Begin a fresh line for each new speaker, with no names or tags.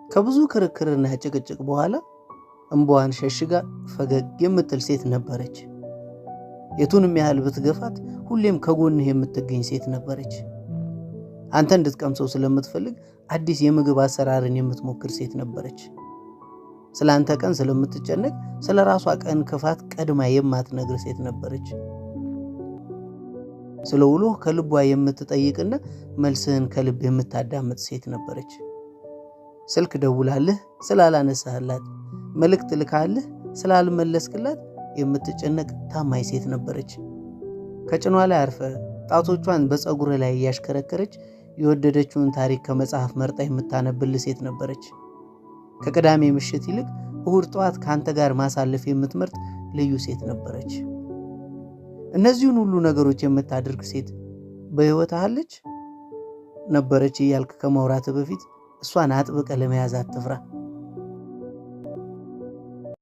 ከብዙ ክርክርና ጭቅጭቅ በኋላ እንባዋን ሸሽጋ ፈገግ የምትል ሴት ነበረች። የቱንም ያህል ብትገፋት ሁሌም ከጎንህ የምትገኝ ሴት ነበረች። አንተ እንድትቀምሰው ስለምትፈልግ አዲስ የምግብ አሰራርን የምትሞክር ሴት ነበረች። ስለ አንተ ቀን ስለምትጨነቅ ስለ ራሷ ቀን ክፋት ቀድማ የማትነግር ሴት ነበረች። ስለ ውሎህ ከልቧ የምትጠይቅና መልስህን ከልብ የምታዳምጥ ሴት ነበረች። ስልክ ደውላልህ ስላላነሳህላት፣ መልእክት ልካልህ ስላልመለስክላት የምትጨነቅ ታማኝ ሴት ነበረች። ከጭኗ ላይ አርፈ ጣቶቿን በፀጉር ላይ እያሽከረከረች የወደደችውን ታሪክ ከመጽሐፍ መርጣ የምታነብልህ ሴት ነበረች። ከቅዳሜ ምሽት ይልቅ እሁድ ጠዋት ከአንተ ጋር ማሳለፍ የምትመርጥ ልዩ ሴት ነበረች። እነዚህን ሁሉ ነገሮች የምታደርግ ሴት በሕይወት አለች ነበረች እያልክ ከማውራት በፊት እሷን አጥብቀ ለመያዝ አትፍራ።